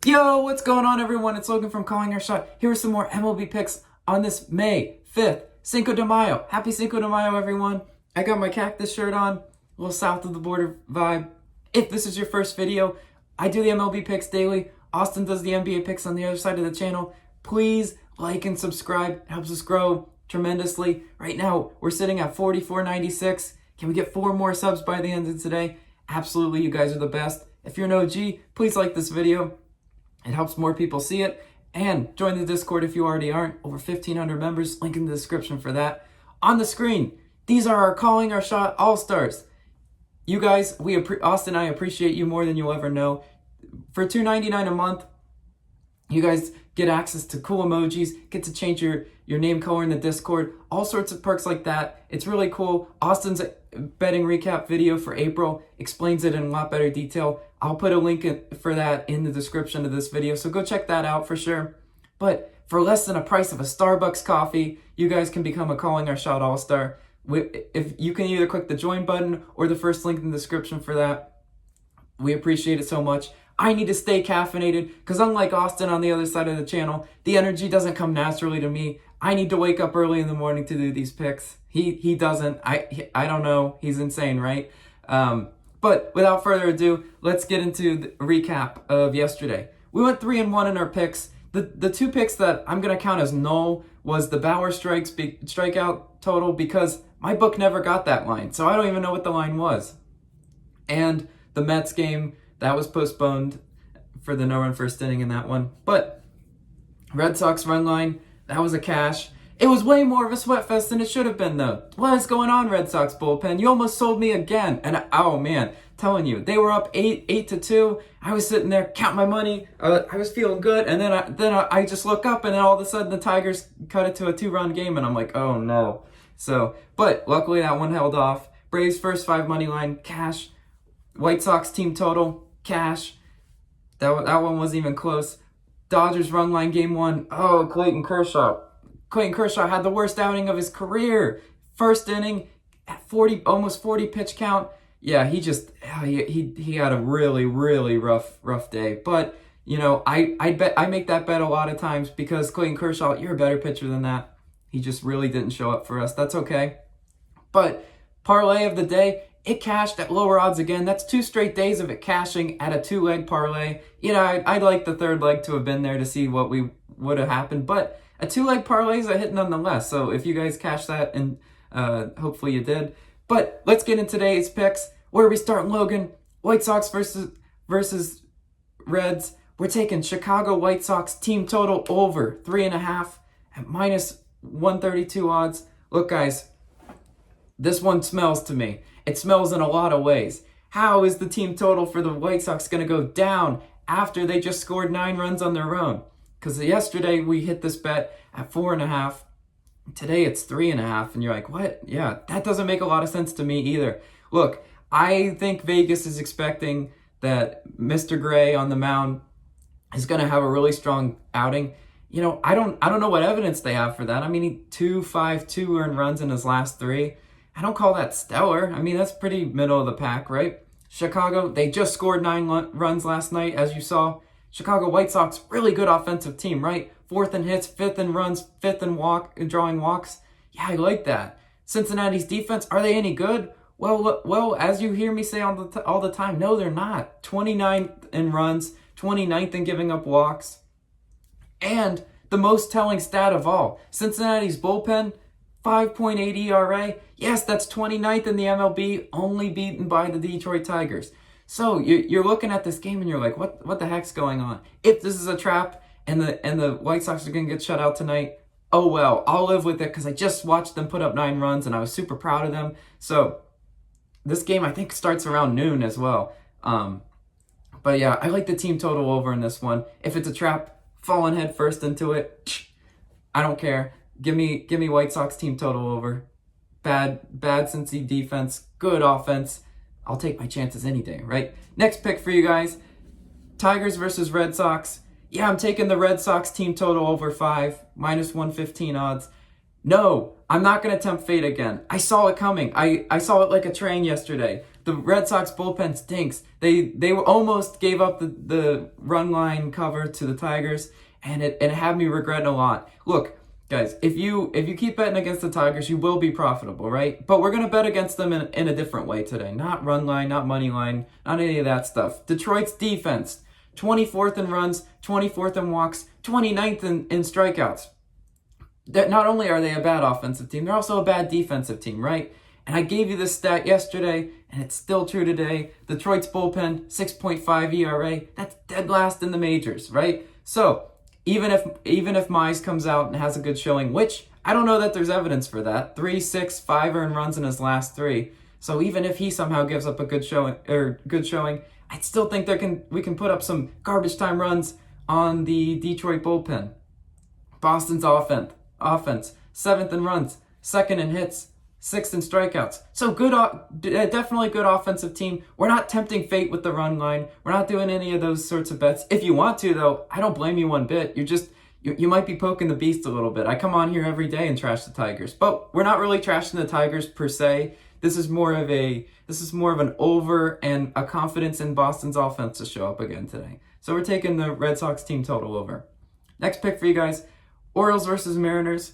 Yo, what's going on, everyone? It's Logan from Calling Our Shot. Here are some more MLB picks on this May 5th, Cinco de Mayo. Happy Cinco de Mayo, everyone. I got my cactus shirt on, a little south of the border vibe. If this is your first video, I do the MLB picks daily. Austin does the NBA picks on the other side of the channel. Please like and subscribe. It helps us grow tremendously. Right now, we're sitting at 44.96. Can we get 4 more subs by the end of today? Absolutely, you guys are the best. If you're an OG, please like this video. It helps more people see it. And join the Discord if you already aren't. Over 1,500 members. Link in the description for that. On the screen, these are our Calling Our Shot All-Stars. You guys, Austin and I appreciate you more than you'll ever know. For $2.99 a month, you guys get access to cool emojis, get to change your name color in the Discord, all sorts of perks like that. It's really cool. Austin's betting recap video for April explains it in a lot better detail. I'll put a link for that in the description of this video, so go check that out for sure. But for less than a price of a Starbucks coffee, you guys can become a Calling Our Shot All-Star. If you can either click the join button or the first link in the description for that. We appreciate it so much. I need to stay caffeinated because unlike Austin on the other side of the channel, the energy doesn't come naturally to me. I need to wake up early in the morning to do these picks. He doesn't. I don't know. He's insane, right? But without further ado, let's get into the recap of yesterday. We went 3-1 in our picks. The 2 picks that I'm going to count as null was the Bauer strikeout total because my book never got that line. So I don't even know what the line was. And the Mets game, that was postponed for the no-run first inning in that one. But Red Sox run line, that was a cash. It was way more of a sweat fest than it should have been, though. What is going on, Red Sox bullpen? You almost sold me again. And oh man, telling you, they were up 8-2. I was sitting there counting my money. I was feeling good, and then I just look up, and then all of a sudden the Tigers cut it to a 2-run game, and I'm like, oh no. So, but luckily that one held off. Braves first 5 money line, cash. White Sox team total, cash. That one wasn't even close. Dodgers run line game 1. Oh, Clayton Kershaw had the worst outing of his career. First inning, at almost 40 pitch count. Yeah, he had a really, really rough day. But, you know, I make that bet a lot of times because Clayton Kershaw, you're a better pitcher than that. He just really didn't show up for us. That's okay. But parlay of the day, it cashed at lower odds again. That's 2 straight days of it cashing at a 2-leg parlay. You know, I'd like the 3rd leg to have been there to see what would have happened. But a 2-leg parlay is a hit nonetheless. So if you guys cash that, and hopefully you did. But let's get into today's picks. Where are we starting, Logan? White Sox versus Reds. We're taking Chicago White Sox team total over 3.5 at minus 132 odds. Look, guys, this one smells to me. It smells in a lot of ways. How is the team total for the White Sox going to go down after they just scored 9 runs on their own? Because yesterday we hit this bet at 4.5. Today it's 3.5. And you're like, what? Yeah, that doesn't make a lot of sense to me either. Look, I think Vegas is expecting that Mr. Gray on the mound is going to have a really strong outing. You know, I don't know what evidence they have for that. I mean, he 2 earned runs in his last 3. I don't call that stellar. I mean, that's pretty middle of the pack, right? Chicago, they just scored 9 runs last night, as you saw. Chicago White Sox, really good offensive team, right? 4th in hits, 5th in runs, 5th in drawing walks. Yeah, I like that. Cincinnati's defense, are they any good? Well, as you hear me say all the time, no, they're not. 29th in runs, 29th in giving up walks. And the most telling stat of all, Cincinnati's bullpen, 5.8 ERA. Yes, that's 29th in the MLB, only beaten by the Detroit Tigers. So you're looking at this game and you're like, what the heck's going on? If this is a trap and the White Sox are going to get shut out tonight, oh well, I'll live with it because I just watched them put up 9 runs and I was super proud of them. So this game, I think, starts around noon as well. But yeah, I like the team total over in this one. If it's a trap, falling head first into it, I don't care. Give me White Sox team total over. Bad Cincy defense, good offense. I'll take my chances any day, right? Next pick for you guys, Tigers versus Red Sox. Yeah, I'm taking the Red Sox team total over 5, minus 115 odds. No, I'm not going to tempt fate again. I saw it coming. I saw it like a train yesterday. The Red Sox bullpen stinks. They almost gave up the run line cover to the Tigers, and it had me regretting a lot. Look, guys, if you keep betting against the Tigers, you will be profitable, right? But we're going to bet against them in a different way today. Not run line, not money line, not any of that stuff. Detroit's defense, 24th in runs, 24th in walks, 29th in strikeouts. Not only are they a bad offensive team, they're also a bad defensive team, right? And I gave you this stat yesterday, and it's still true today. Detroit's bullpen, 6.5 ERA. That's dead last in the majors, right? So even if Mize comes out and has a good showing, which I don't know that there's evidence for that, 3, 6, 5 earned runs in his last 3. So even if he somehow gives up a good showing, I still think we can put up some garbage time runs on the Detroit bullpen. Boston's offense, 7th in runs, 2nd in hits, 6th in strikeouts. So definitely good offensive team. We're not tempting fate with the run line. We're not doing any of those sorts of bets. If you want to, though, I don't blame you one bit. You might be poking the beast a little bit. I come on here every day and trash the Tigers, but we're not really trashing the Tigers per se. This is more of an over and a confidence in Boston's offense to show up again today. So we're taking the Red Sox team total over. Next pick for you guys, Orioles versus Mariners.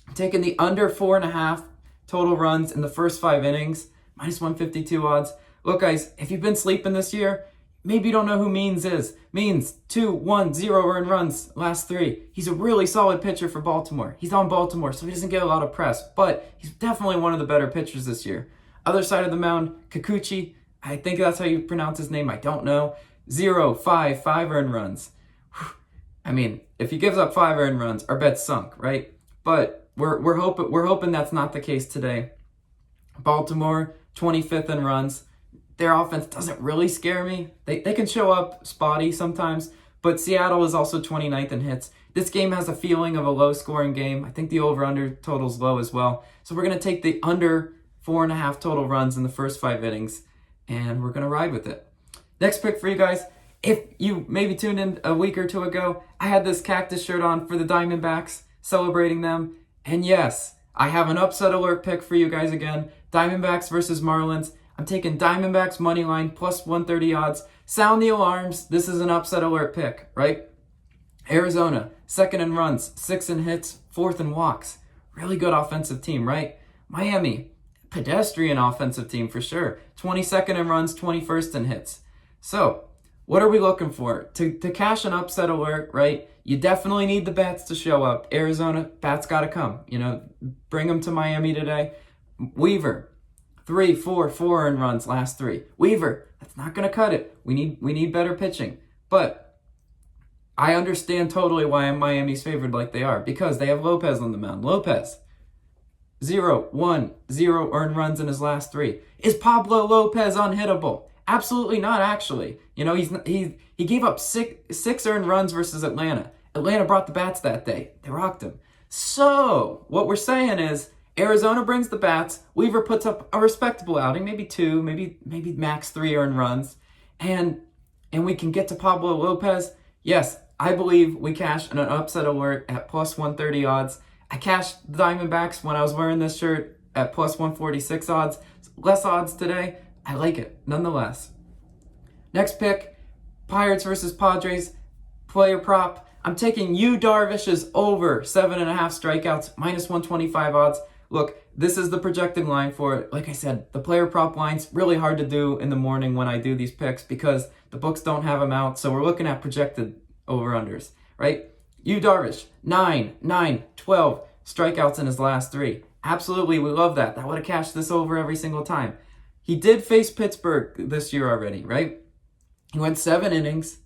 I'm taking the under 4.5 total runs in the first 5 innings, minus 152 odds. Look, guys, if you've been sleeping this year, maybe you don't know who Means is. Means, 2, 1, 0 earned runs, last 3. He's a really solid pitcher for Baltimore. He's on Baltimore, so he doesn't get a lot of press, but he's definitely one of the better pitchers this year. Other side of the mound, Kikuchi, I think that's how you pronounce his name, I don't know. 0, 5 earned runs. I mean, if he gives up 5 earned runs, our bet's sunk, right? But we're hoping that's not the case today. Baltimore, 25th in runs. Their offense doesn't really scare me. They can show up spotty sometimes, but Seattle is also 29th in hits. This game has a feeling of a low-scoring game. I think the over-under total's low as well. So we're going to take the under 4.5 total runs in the first 5 innings, and we're going to ride with it. Next pick for you guys. If you maybe tuned in a week or 2 ago, I had this cactus shirt on for the Diamondbacks, celebrating them. And yes, I have an upset alert pick for you guys again. Diamondbacks versus Marlins. I'm taking Diamondbacks money line plus 130 odds. Sound the alarms. This is an upset alert pick, right? Arizona, 2nd in runs, 6th in hits, 4th in walks. Really good offensive team, right? Miami, pedestrian offensive team for sure. 22nd in runs, 21st in hits. So, what are we looking for? To cash an upset alert, right? You definitely need the bats to show up. Arizona, bats got to come. Bring them to Miami today. Weaver, 3, 4 earned runs, last 3. Weaver, that's not going to cut it. We need better pitching. But I understand totally why Miami's favored like they are, because they have Lopez on the mound. Lopez, 0, 1, 0 earned runs in his last 3. Is Pablo Lopez unhittable? Absolutely not, actually. He gave up six earned runs versus Atlanta. Atlanta brought the bats that day. They rocked him. So, what we're saying is, Arizona brings the bats. Weaver puts up a respectable outing, maybe 2, maybe max 3 earned runs. And we can get to Pablo Lopez. Yes, I believe we cash an upset alert at plus 130 odds. I cashed the Diamondbacks when I was wearing this shirt at plus 146 odds. Less odds today. I like it, nonetheless. Next pick, Pirates versus Padres, player prop. I'm taking Yu Darvish's over 7.5 strikeouts, minus 125 odds. Look, this is the projected line for it. Like I said, the player prop line's really hard to do in the morning when I do these picks because the books don't have them out. So we're looking at projected over-unders, right? Yu Darvish, 12 strikeouts in his last 3. Absolutely, we love that. That would have cashed this over every single time. He did face Pittsburgh this year already, right? He went 7 innings,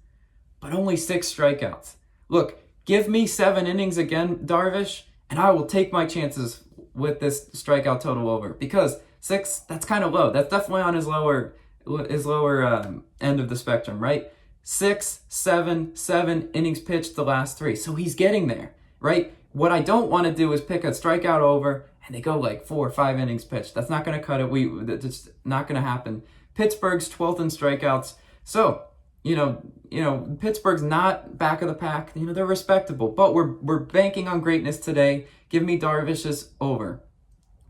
but only 6 strikeouts. Look, give me 7 innings again, Darvish, and I will take my chances with this strikeout total over. Because 6, that's kind of low. That's definitely on his lower end of the spectrum, right? 6, 7 innings pitched the last 3. So he's getting there, right? What I don't want to do is pick a strikeout over and they go like 4 or 5 innings pitched. That's not going to cut it. That's not going to happen. Pittsburgh's 12th in strikeouts. So, Pittsburgh's not back of the pack. They're respectable, but we're banking on greatness today. Give me Darvish's over.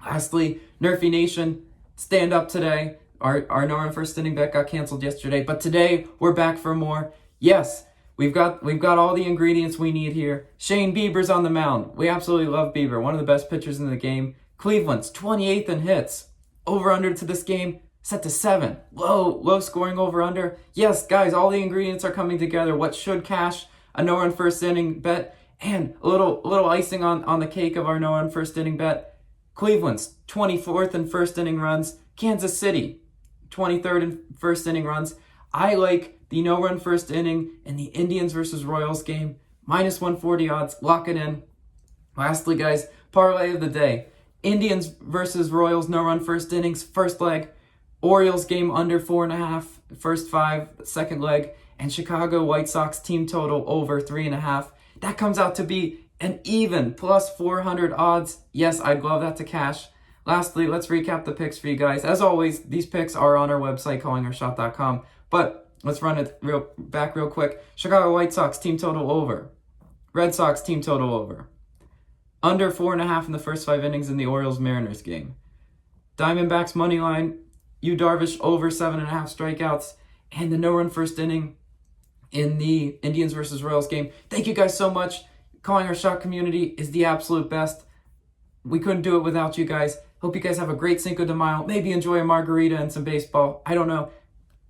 Lastly, NRFI Nation, stand up today. Our no run first inning bet got canceled yesterday, but today we're back for more. Yes, we've got all the ingredients we need here. Shane Bieber's on the mound. We absolutely love Bieber, one of the best pitchers in the game. Cleveland's 28th in hits. Over under to this game set to 7. Low scoring over under. Yes, guys, all the ingredients are coming together. What should cash a no run first inning bet, and a little icing on the cake of our no run first inning bet. Cleveland's 24th in first inning runs. Kansas City 23rd in first inning runs. I like the no run first inning in the Indians versus Royals game. Minus 140 odds. Lock it in. Lastly, guys, parlay of the day. Indians versus Royals no run first innings, first leg. Orioles game under 4.5, first 5, second leg. And Chicago White Sox team total over 3.5. That comes out to be an even plus 400 odds. Yes, I'd love that to cash. Lastly, let's recap the picks for you guys. As always, these picks are on our website, callingourshot.com. But let's run it back real quick. Chicago White Sox team total over. Red Sox team total over. Under 4.5 in the first 5 innings in the Orioles-Mariners game. Diamondbacks money line. Yu Darvish over 7.5 strikeouts. And the no-run first inning in the Indians versus Royals game. Thank you guys so much. Calling Our Shot community is the absolute best. We couldn't do it without you guys. Hope you guys have a great Cinco de Mayo. Maybe enjoy a margarita and some baseball. I don't know.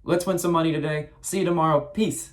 Let's win some money today. See you tomorrow. Peace.